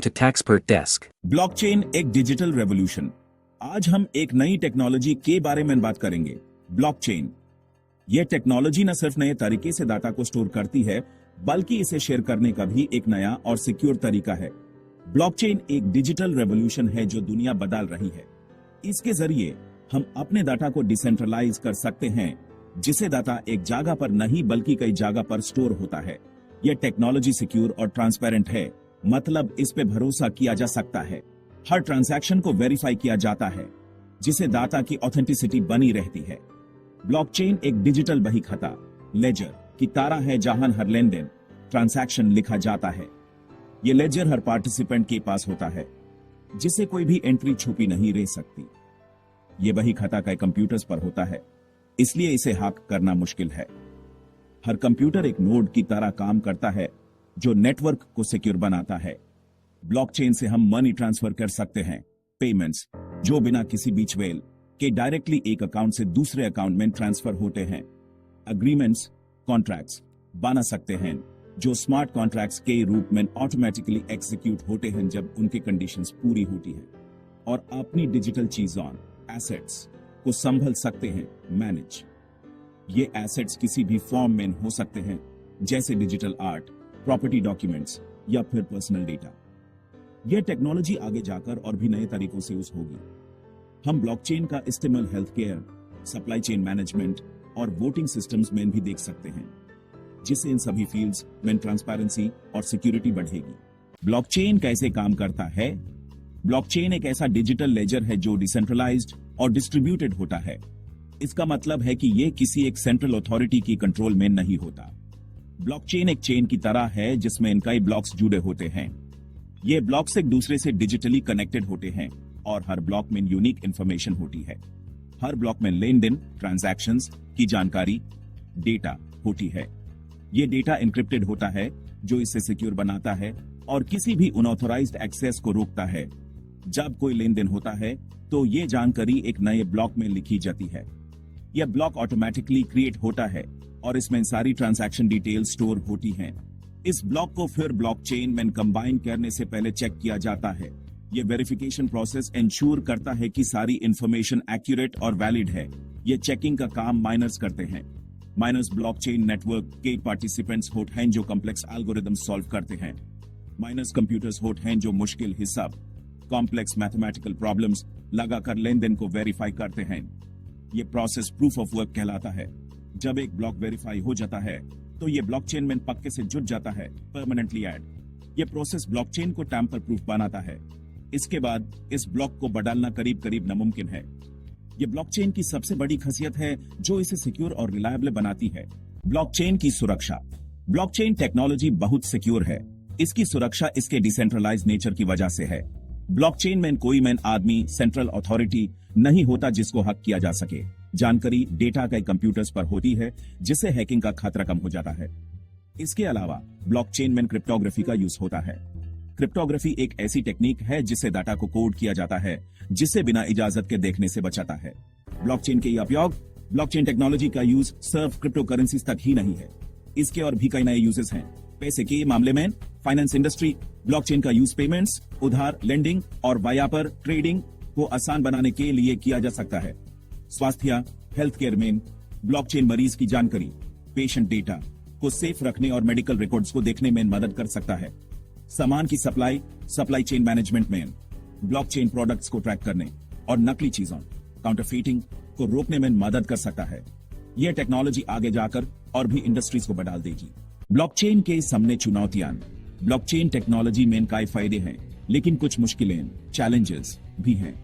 to Taxpert Desk. Blockchain एक digital revolution. आज हम एक नई टेक्नोलॉजी के बारे में बात करेंगे, ब्लॉकचेन। यह टेक्नोलॉजी न सिर्फ नए तरीके से डाटा को स्टोर करती है, बल्कि इसे शेयर करने का भी एक नया और सिक्योर तरीका है। ब्लॉकचेन एक डिजिटल रेवोल्यूशन है जो दुनिया बदल रही है। इसके जरिए हम अपने डाटा को डिसेंट्रलाइज कर सकते हैं, जिसे डाटा एक जगह पर नहीं बल्कि कई जगह पर स्टोर होता है। यह टेक्नोलॉजी सिक्योर और ट्रांसपेरेंट है, मतलब इस पे भरोसा किया जा सकता है। हर ट्रांजैक्शन को वेरीफाई किया जाता है, जिसे डाटा की ऑथेंटिसिटी बनी रहती है। ब्लॉकचेन एक डिजिटल बही खाता, लेजर की तरह है, जहां हर लेन देन ट्रांजैक्शन लिखा जाता है। ये लेजर हर पार्टिसिपेंट के पास होता है, जिसे कोई भी एंट्री छुपी नहीं रह सकती। ये बही खाता कई कंप्यूटर्स पर होता है, इसलिए इसे हैक करना मुश्किल है। हर कंप्यूटर एक नोड की तरह काम करता है, जो नेटवर्क को सिक्योर बनाता है। ब्लॉकचेन से हम मनी ट्रांसफर कर सकते हैं, पेमेंट्स जो बिना किसी बीच वेल के डायरेक्टली एक अकाउंट से दूसरे अकाउंट में ट्रांसफर होते हैं। एग्रीमेंट्स, कॉन्ट्रैक्ट्स बना सकते हैं, जो स्मार्ट कॉन्ट्रैक्ट्स के रूप में ऑटोमेटिकली एग्जीक्यूट होते हैं जब उनकी कंडीशंस पूरी होती है। और अपनी डिजिटल चीजों, एसेट्स को संभल सकते हैं, मैनेज। ये एसेट्स किसी भी फॉर्म में हो सकते हैं, जैसे डिजिटल आर्ट, प्रॉपर्टी डॉक्यूमेंट्स या फिर पर्सनल डेटा। यह टेक्नोलॉजी आगे जाकर और भी नए तरीकों से यूज होगी। हम ब्लॉकचेन का इस्तेमाल health care, supply chain management और वोटिंग सिस्टम्स में भी देख सकते हैं, जिससे इन सभी फील्ड्स में ट्रांसपेरेंसी और सिक्योरिटी बढ़ेगी। ब्लॉकचेन कैसे काम करता है? ब्लॉकचेन एक ऐसा डिजिटल लेजर है जो डिसेंट्रलाइज्ड और डिस्ट्रीब्यूटेड होता है। इसका मतलब है कि यह किसी एक सेंट्रल अथॉरिटी की कंट्रोल में नहीं होता। ब्लॉकचेन एक चेन की तरह है, जिसमें कई ब्लॉक्स जुड़े होते हैं। ये ब्लॉक्स एक दूसरे से डिजिटली कनेक्टेड होते हैं और हर ब्लॉक में यूनिक इंफॉर्मेशन होती है। हर ब्लॉक में लेन देन, ट्रांजैक्शंस की जानकारी, डेटा होती है। ये डेटा एन्क्रिप्टेड होता है, जो इसे सिक्योर बनाता है और किसी भी अनऑथराइज्ड एक्सेस को रोकता है। जब कोई लेन देन होता है, तो ये जानकारी एक नए ब्लॉक में लिखी जाती है। यह ब्लॉक ऑटोमेटिकली क्रिएट होता है और इसमें सारी ट्रांजैक्शन डिटेल स्टोर होती हैं। इस ब्लॉक को फिर ब्लॉकचेन में कंबाइन करने से पहले चेक किया जाता है। यह वेरिफिकेशन प्रोसेस इंश्योर करता है कि सारी इंफॉर्मेशन एक्यूरेट और वैलिड है। यह चेकिंग का काम माइनर्स करते हैं। माइनर्स ब्लॉकचेन नेटवर्क के पार्टिसिपेंट्स होते हैं जो कॉम्प्लेक्स एल्गोरिदम सॉल्व करते हैं। माइनर्स कंप्यूटर्स होते हैं जो मुश्किल हिसाब, कॉम्प्लेक्स मैथमेटिकल प्रॉब्लम्स लगाकर लेन देन को वेरीफाई करते हैं। यह प्रोसेस प्रूफ ऑफ वर्क कहलाता है। जब एक ब्लॉक वेरीफाई हो जाता है, तो ये ब्लॉकचेन में पक्के से जुड़ जाता है, परमानेंटली ऐड। ये प्रोसेस ब्लॉकचेन को टैम्पर प्रूफ बनाता है। इसके बाद इस ब्लॉक को बदलना करीब करीब नामुमकिन है। ये ब्लॉकचेन की सबसे बड़ी खासियत है, जो इसे सिक्योर और रिलायबल बनाती है। ब्लॉकचेन की सुरक्षा। ब्लॉकचेन टेक्नोलॉजी बहुत सिक्योर है। इसकी सुरक्षा इसके डिसेंट्रलाइज नेचर की वजह से है। ब्लॉकचेन में कोई मैन आदमी, सेंट्रल अथॉरिटी नहीं होता जिसको हैक किया जा सके। जानकारी डेटा कई कंप्यूटर्स पर होती है, जिससे हैकिंग का खतरा कम हो जाता है। इसके अलावा ब्लॉकचेन में क्रिप्टोग्राफी का यूज होता है। क्रिप्टोग्राफी एक ऐसी टेक्निक है जिससे डाटा को कोड किया जाता है, जिससे बिना इजाजत के देखने से बचाता है। ब्लॉकचेन के उपयोग, ब्लॉकचेन टेक्नोलॉजी का यूज सिर्फ क्रिप्टो करेंसीज तक ही नहीं है। इसके और भी कई नए यूजेस हैं। पैसे के मामले में फाइनेंस इंडस्ट्री, ब्लॉकचेन का यूज पेमेंट्स, उधार, लेंडिंग और व्यापार, ट्रेडिंग को आसान बनाने के लिए किया जा सकता है। स्वास्थ्य, हेल्थ केयर में ब्लॉकचेन मरीज की जानकारी, पेशेंट डेटा को सेफ रखने और मेडिकल रिकॉर्ड्स को देखने में मदद कर सकता है। सामान की सप्लाई चेन मैनेजमेंट में ब्लॉकचेन प्रोडक्ट्स को ट्रैक करने और नकली चीजों, काउंटरफीटिंग को रोकने में मदद कर सकता है। यह टेक्नोलॉजी आगे जाकर और भी इंडस्ट्रीज को बढ़ा देगी। ब्लॉकचेन के सामने चुनौतियां। ब्लॉकचेन टेक्नोलॉजी में कई फायदे हैं, लेकिन कुछ मुश्किलें, चैलेंजेस भी हैं।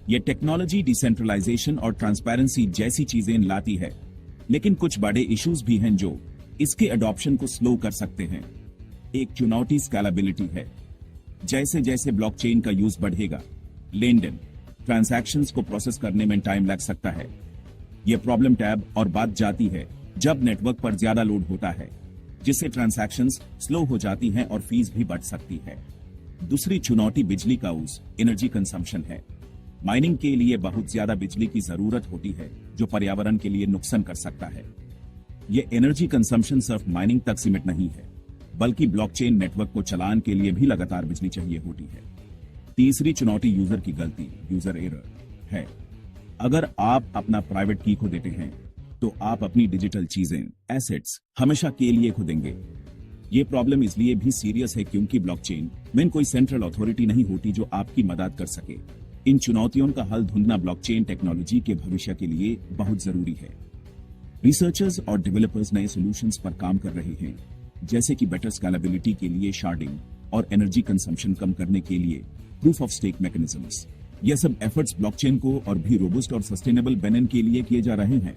यह टेक्नोलॉजी डिसेंट्रलाइजेशन और ट्रांसपेरेंसी जैसी चीजें लाती है, लेकिन कुछ बड़े इश्यूज भी हैं जो इसके अडॉप्शन को स्लो कर सकते हैं। एक चुनौती स्केलेबिलिटी है। जैसे जैसे ब्लॉकचेन का यूज बढ़ेगा, लेन देन, ट्रांजैक्शंस को प्रोसेस करने में टाइम लग सकता है। यह प्रॉब्लम टैब और बात जाती है जब नेटवर्क पर ज्यादा लोड होता है, जिससे ट्रांजैक्शंस स्लो हो जाती हैं और फीस भी बढ़ सकती है। दूसरी चुनौती बिजली का यूज, एनर्जी कंजम्पशन है। माइनिंग के लिए बहुत ज्यादा बिजली की जरूरत होती है, जो पर्यावरण के लिए नुकसान कर सकता है। यह एनर्जी कंजम्पशन सिर्फ माइनिंग तक सीमित नहीं है। बल्कि ब्लॉकचेन नेटवर्क को चलाने के लिए भी लगातार बिजली चाहिए होती है। तीसरी चुनौती यूजर की गलती, यूजर एरर है। अगर आप अपना प्राइवेट की खो देते हैं तो आप अपनी डिजिटल चीजें, एसेट्स हमेशा के लिए खो देंगे। ये प्रॉब्लम इसलिए भी सीरियस है क्योंकि ब्लॉकचेन में कोई सेंट्रल अथॉरिटी नहीं होती जो आपकी मदद कर सके। इन चुनौतियों का हल ढूंढना ब्लॉकचेन टेक्नोलॉजी के भविष्य के लिए बहुत जरूरी है। रिसर्चर्स और डेवलपर्स नए सॉल्यूशंस पर काम कर रहे हैं, जैसे कि बेटर स्केलेबिलिटी के लिए शार्डिंग और एनर्जी कंजम्पशन कम करने के लिए प्रूफ ऑफ स्टेक मैकेनिज्म्स। यह सब एफर्ट्स ब्लॉकचेन को और भी रोबस्ट और सस्टेनेबल बनने के लिए किए जा रहे हैं।